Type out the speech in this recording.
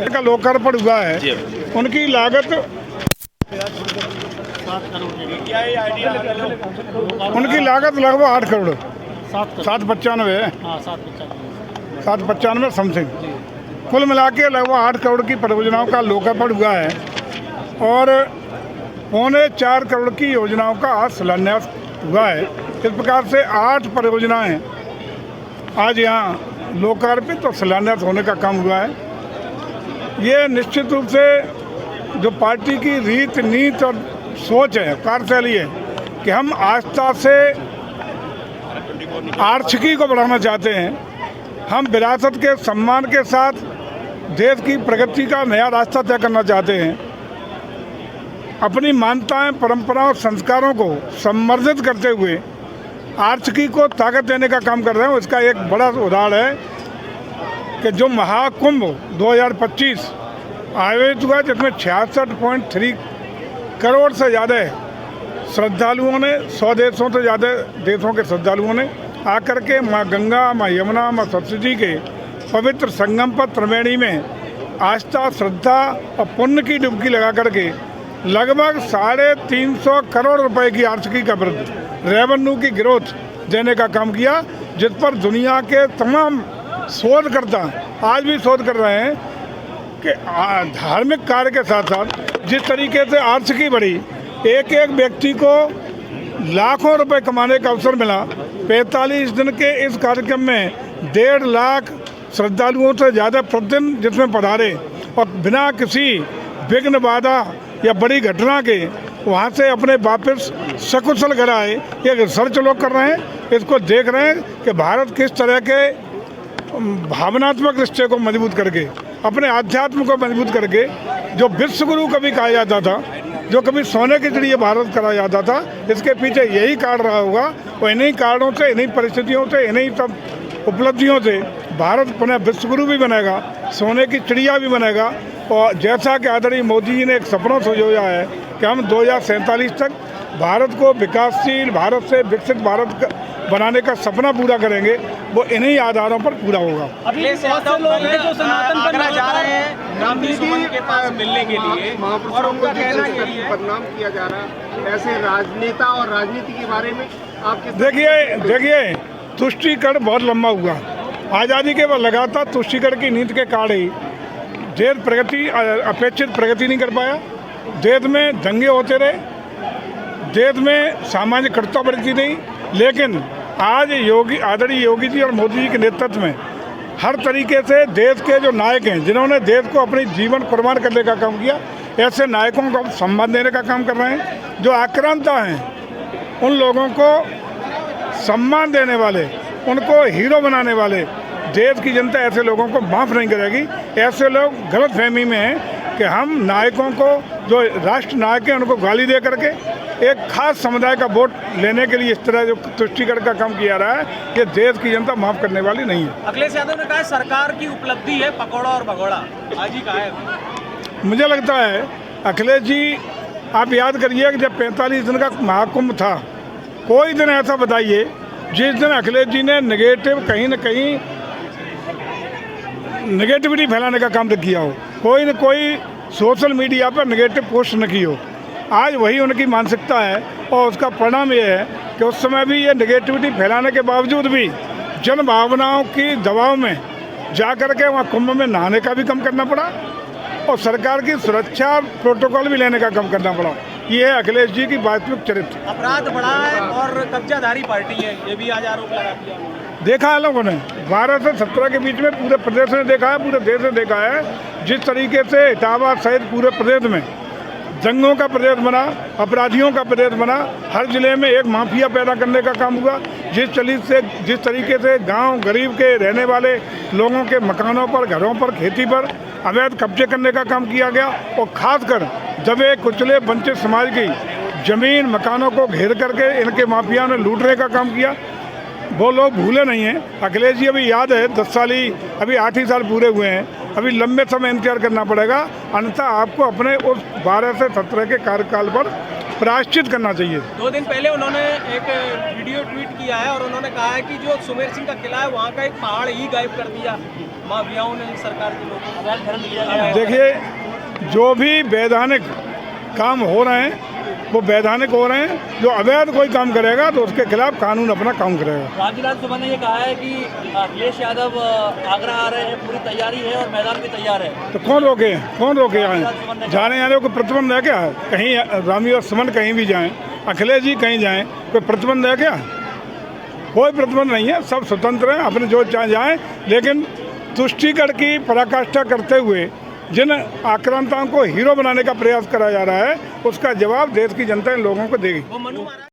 का लोकार्पण हुआ है, उनकी लागत लगभग 8 करोड़ 795 है, 795 समथिंग। कुल मिला के लगभग 8 करोड़ की परियोजनाओं का लोकार्पण हुआ है और 3.25 करोड़ की योजनाओं का आज शिलान्यास हुआ है। इस प्रकार से 8 परियोजनाएं आज यहाँ लोकार्पित और शिलान्यास होने का काम हुआ है। ये निश्चित रूप से जो पार्टी की रीत नीति और सोच है, कार्यशैली है कि हम आस्था से आर्थिकी को बढ़ाना चाहते हैं। हम विरासत के सम्मान के साथ देश की प्रगति का नया रास्ता तय करना चाहते हैं। अपनी मान्यताएं, परंपराओं, संस्कारों को सम्वर्धित करते हुए आर्थिकी को ताकत देने का काम कर रहे हैं। इसका एक बड़ा उदाहरण है कि जो महाकुंभ 2025 आयोजित हुआ, जिसमें 66.3 करोड़ से ज़्यादा श्रद्धालुओं ने, 100 देशों से ज़्यादा देशों के श्रद्धालुओं ने आकर के माँ गंगा, माँ यमुना, माँ सरस्वती के पवित्र संगम पर त्रिवेणी में आस्था, श्रद्धा और पुण्य की डुबकी लगा करके लगभग 350 करोड़ रुपए की आर्थिकी का वृद्धि, रेवेन्यू की ग्रोथ देने का काम किया, जिस पर दुनिया के तमाम शोधकर्ता आज भी शोध कर रहे हैं कि धार्मिक कार्य के साथ साथ जिस तरीके से आर्थिकी बढ़ी, एक एक व्यक्ति को लाखों रुपए कमाने का अवसर मिला। 45 दिन के इस कार्यक्रम में 1.5 लाख श्रद्धालुओं से ज़्यादा प्रतिदिन जिसमें पधारे और बिना किसी विघ्न, बाधा या बड़ी घटना के वहाँ से अपने वापस सकुशल घर आए। ये रिसर्च लोग कर रहे हैं, इसको देख रहे हैं कि भारत किस तरह के भावनात्मक रिश्ते को मजबूत करके, अपने आध्यात्म को मजबूत करके, जो विश्व गुरु कभी कहा जाता था, जो कभी सोने की चिड़िया भारत कहा जाता था, इसके पीछे यही कारण रहा होगा। और इन्हीं कारणों से, इन्हीं परिस्थितियों से, इन्हीं सब उपलब्धियों से भारत पुनः विश्व गुरु भी बनेगा, सोने की चिड़िया भी बनेगा। और जैसा कि आदरणीय मोदी जी ने एक सपना सोचा है कि हम 2047 तक भारत को विकासशील भारत से विकसित भारत बनाने का सपना पूरा करेंगे, वो इन्हीं आधारों पर पूरा होगा। अभी बहुत से लोग हैं जो सनातन आगरा जा रहे हैं गांधी सुमन के पास मिलने के लिए, और उनका कहना यही है बदनाम किया जा रहा है। ऐसे राजनेता और राजनीति के बारे में आप देखिए तुष्टीकरण बहुत लंबा हुआ। आज़ादी के बाद लगातार तुष्टीकरण की नीति के कारण ही देश प्रगति, अपेक्षित प्रगति नहीं कर पाया। देश में दंगे होते रहे, देश में सामाजिक कटुता बढ़ती नहीं। लेकिन आज आदरणीय योगी जी और मोदी जी के नेतृत्व में हर तरीके से देश के जो नायक हैं, जिन्होंने देश को अपनी जीवन कुर्बान करने का काम किया, ऐसे नायकों को सम्मान देने का काम कर रहे हैं। जो आक्रांता हैं, उन लोगों को सम्मान देने वाले, उनको हीरो बनाने वाले देश की जनता ऐसे लोगों को माफ़ नहीं करेगी। ऐसे लोग गलतफहमी में हैं कि हम नायकों को, जो राष्ट्र नायक हैं, उनको गाली दे करके एक खास समुदाय का वोट लेने के लिए इस तरह जो तुष्टीकरण का काम किया रहा है, ये देश की जनता माफ़ करने वाली नहीं है। अखिलेश यादव ने कहा सरकार की उपलब्धि है पकौड़ा और भगोड़ा, आज ही कहा है। मुझे लगता है अखिलेश जी, आप याद करिए कि जब 45 दिन का महाकुंभ था, कोई दिन ऐसा बताइए जिस दिन अखिलेश जी ने कहीं न कहीं नेगेटिविटी फैलाने का काम किया हो, कोई न कोई सोशल मीडिया पर नेगेटिव पोस्ट न की हो। आज वही उनकी मानसिकता है और उसका परिणाम ये है कि उस समय भी ये नेगेटिविटी फैलाने के बावजूद भी जन भावनाओं की दबाव में जाकर के वहाँ कुंभ में नहाने का भी कम करना पड़ा और सरकार की सुरक्षा प्रोटोकॉल भी लेने का कम करना पड़ा। ये है अखिलेश जी की वास्तविक चरित्र। अपराध बढ़ा है और कब्जाधारी पार्टी है, ये भी आज आरोप लगा दिया। देखा है लोगों ने 12 से 17 के बीच में पूरे प्रदेश ने देखा है, पूरे देश ने देखा है जिस तरीके से इटावा सहित पूरे प्रदेश में दंगों का प्रदेश बना, अपराधियों का प्रदेश बना। हर जिले में एक माफिया पैदा करने का काम हुआ। जिस तरीके से गांव गरीब के रहने वाले लोगों के मकानों पर, घरों पर, खेती पर अवैध कब्जे करने का काम किया गया और खासकर दबे कुचले वंचित समाज की जमीन मकानों को घेर करके इनके माफिया ने लूटने का काम किया। वो लोग भूले नहीं हैं। अखिलेश जी अभी याद है 10 साल ही, अभी 8 ही साल पूरे हुए हैं, अभी लंबे समय इंतजार करना पड़ेगा, अन्यथा आपको अपने उस 12 से 17 के कार्यकाल पर प्रायश्चित करना चाहिए। 2 दिन पहले उन्होंने एक वीडियो ट्वीट किया है और उन्होंने कहा है कि जो सुमेर सिंह का किला है वहाँ का एक पहाड़ ही गायब कर दिया माफियाओं ने सरकार के लोगों को अवैध धर्म दिया गया है। देखिए, जो भी वैधानिक काम हो रहे हैं वो वैधानिक हो रहे हैं। जो अवैध कोई काम करेगा तो उसके खिलाफ कानून अपना काम करेगा। रामविलास सुमन ने ये कहा है कि अखिलेश यादव आगरा आ रहे हैं, पूरी तैयारी है और मैदान भी तैयार है। तो कौन रोके हैं? कौन रोके आए? जाने आने को प्रतिबंध है क्या? कहीं रामविलास सुमन कहीं भी जाएं, अखिलेश जी कहीं जाएं, कोई प्रतिबंध है क्या? कोई प्रतिबंध नहीं है, सब स्वतंत्र हैं, अपने जो चाहे जाएं। लेकिन तुष्टीकरण की पराकाष्ठा करते हुए जिन आक्रांताओं को हीरो बनाने का प्रयास करा जा रहा है, उसका जवाब देश की जनता इन लोगों को देगी।